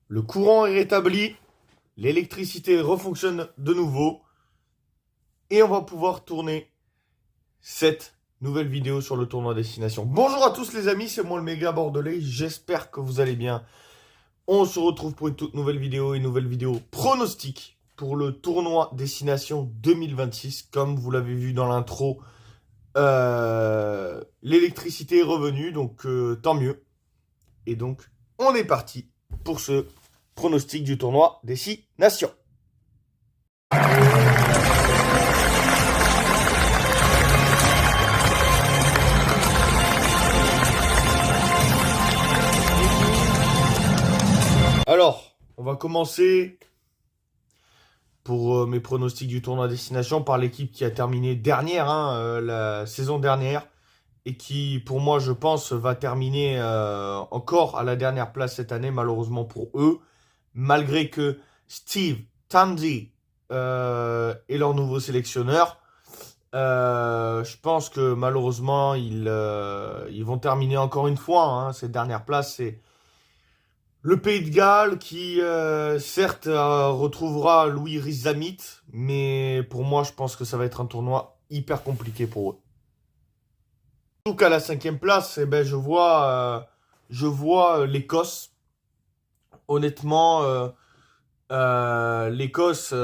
Le courant est rétabli, l'électricité refonctionne de nouveau et on va pouvoir tourner cette nouvelle vidéo sur le tournoi Destination. Bonjour à tous les amis, c'est moi le méga bordelais, j'espère que vous allez bien. On se retrouve pour une toute nouvelle vidéo pronostic pour le tournoi Destination 2026. Comme vous l'avez vu dans l'intro, l'électricité est revenue, donc tant mieux. Et donc, on est parti pour ce pronostic du tournoi des 6 nations. Alors, on va commencer pour mes pronostics du tournoi destination par l'équipe qui a terminé dernière la saison dernière et qui, pour moi, je pense, va terminer encore à la dernière place cette année, malheureusement pour eux, malgré que Steve Tandy est leur nouveau sélectionneur. Je pense que malheureusement, ils vont terminer encore une fois. Cette dernière place, c'est le Pays de Galles qui, certes, retrouvera Louis Rizamit, mais pour moi, je pense que ça va être un tournoi hyper compliqué pour eux. Surtout qu'à la 5e place, eh ben, je vois l'Écosse. Honnêtement, l'Écosse,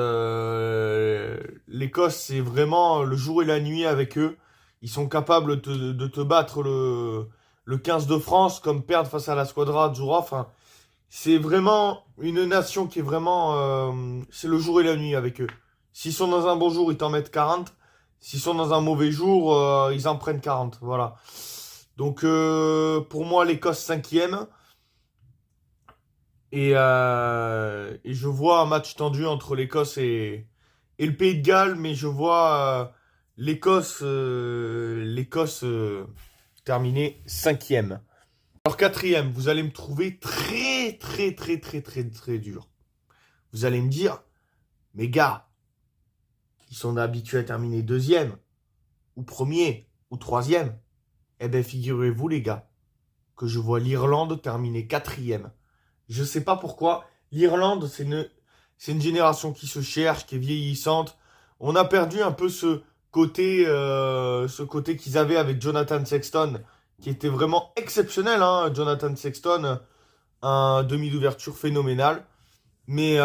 c'est vraiment le jour et la nuit avec eux. Ils sont capables de te battre le 15 de France, comme perdre face à la Squadra Azzurra. Enfin, c'est vraiment une nation qui est vraiment... c'est le jour et la nuit avec eux. S'ils sont dans un bon jour, ils t'en mettent 40. S'ils sont dans un mauvais jour, ils en prennent 40. Voilà. Donc, pour moi, l'Écosse 5e. Et je vois un match tendu entre l'Écosse et le Pays de Galles, mais je vois l'Écosse terminer 5e. Alors 4e, vous allez me trouver très très très très très très dur. Vous allez me dire, mes gars, ils sont habitués à terminer 2e, ou 1er, ou 3e. Eh bien, figurez-vous, les gars, que je vois l'Irlande terminer 4e. Je sais pas pourquoi. L'Irlande, c'est une génération qui se cherche, qui est vieillissante. On a perdu un peu ce côté qu'ils avaient avec Jonathan Sexton, qui était vraiment exceptionnel. Jonathan Sexton, un demi d'ouverture phénoménal. Mais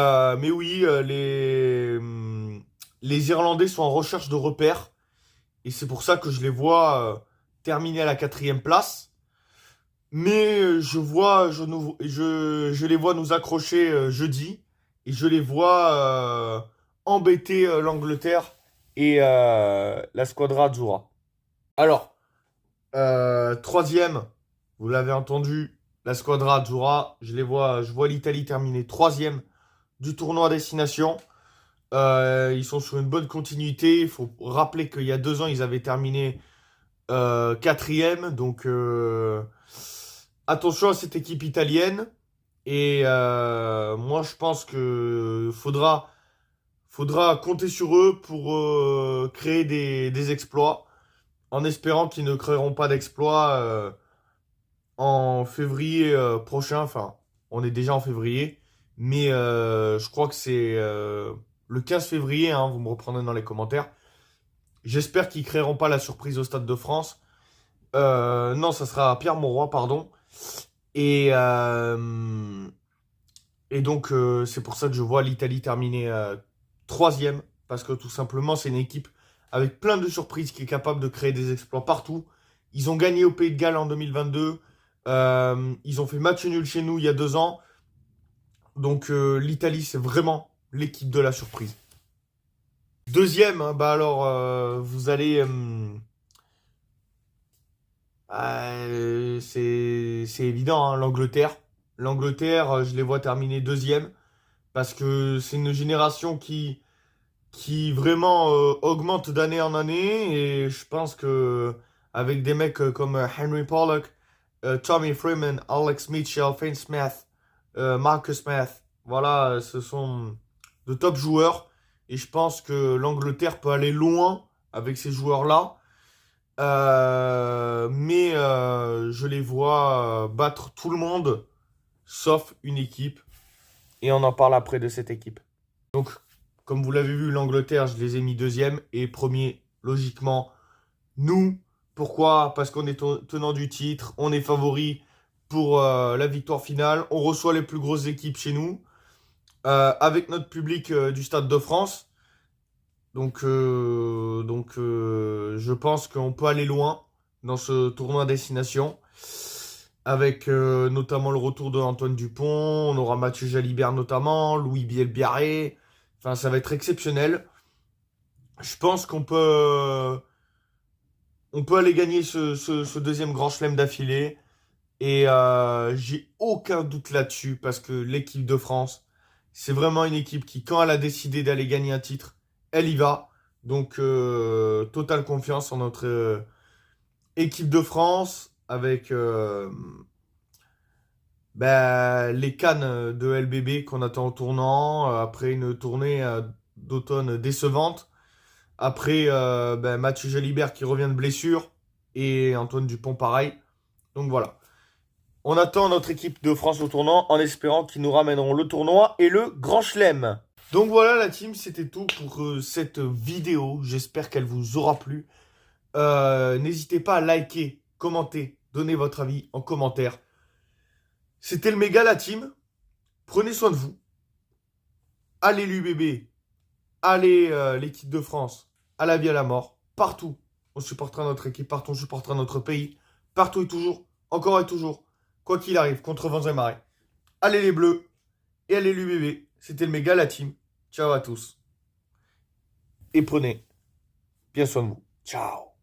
oui, les Irlandais sont en recherche de repères. Et c'est pour ça que je les vois terminer à la 4e place. Mais je les vois nous accrocher jeudi. Et je les vois embêter l'Angleterre et la Squadra Azzurra. Alors, 3e, vous l'avez entendu, la Squadra Azzurra. Je vois l'Italie terminer 3e du tournoi Destination. Ils sont sur une bonne continuité. Il faut rappeler qu'il y a 2 ans, ils avaient terminé 4e. Donc, attention à cette équipe italienne. Et moi, je pense que faudra compter sur eux pour créer des exploits, en espérant qu'ils ne créeront pas d'exploits en février prochain. Enfin, on est déjà en février, mais je crois que c'est le 15 février, vous me reprendrez dans les commentaires. J'espère qu'ils créeront pas la surprise au Stade de France. Non, ça sera à Pierre-Mauroy, pardon. Et, et donc, c'est pour ça que je vois l'Italie terminer 3e, parce que tout simplement, c'est une équipe avec plein de surprises qui est capable de créer des exploits partout. Ils ont gagné au Pays de Galles en 2022. Ils ont fait match nul chez nous il y a 2 ans. Donc, l'Italie, c'est vraiment l'équipe de la surprise. 2e, vous allez... c'est évident, l'Angleterre. L'Angleterre, je les vois terminer 2e parce que c'est une génération qui vraiment augmente d'année en année et je pense que avec des mecs comme Henry Pollock, Tommy Freeman, Alex Mitchell, Finn Smith, Marcus Smith, voilà, ce sont de top joueurs et je pense que l'Angleterre peut aller loin avec ces joueurs-là. Mais je les vois battre tout le monde, sauf une équipe. Et on en parle après de cette équipe. Donc, comme vous l'avez vu, l'Angleterre, je les ai mis deuxième. Et premier, logiquement, nous. Pourquoi? Parce qu'on est tenant du titre, on est favori pour la victoire finale. On reçoit les plus grosses équipes chez nous, avec notre public du Stade de France. Donc, je pense qu'on peut aller loin dans ce tournoi à destination, avec notamment le retour de Antoine Dupont. On aura Mathieu Jalibert notamment, Louis Bielbiarré. Enfin, ça va être exceptionnel. Je pense qu'on peut aller gagner ce deuxième grand chelem d'affilée. Et j'ai aucun doute là-dessus, parce que l'équipe de France, c'est vraiment une équipe qui, quand elle a décidé d'aller gagner un titre, elle y va. Donc, totale confiance en notre équipe de France, avec les cannes de LBB qu'on attend au tournant, après une tournée d'automne décevante. Après, Mathieu Jalibert qui revient de blessure, et Antoine Dupont pareil. Donc voilà. On attend notre équipe de France au tournant en espérant qu'ils nous ramèneront le tournoi et le Grand Chelem. Donc voilà la team, c'était tout pour cette vidéo. J'espère qu'elle vous aura plu. N'hésitez pas à liker, commenter, donner votre avis en commentaire. C'était le méga la team. Prenez soin de vous. Allez l'UBB, allez l'équipe de France, à la vie à la mort. Partout, on supportera notre équipe, partout on supportera notre pays. Partout et toujours, encore et toujours. Quoi qu'il arrive, contre vents et marées. Allez les Bleus et allez l'UBB. C'était le méga la team. Ciao à tous. Et prenez bien soin de vous. Ciao.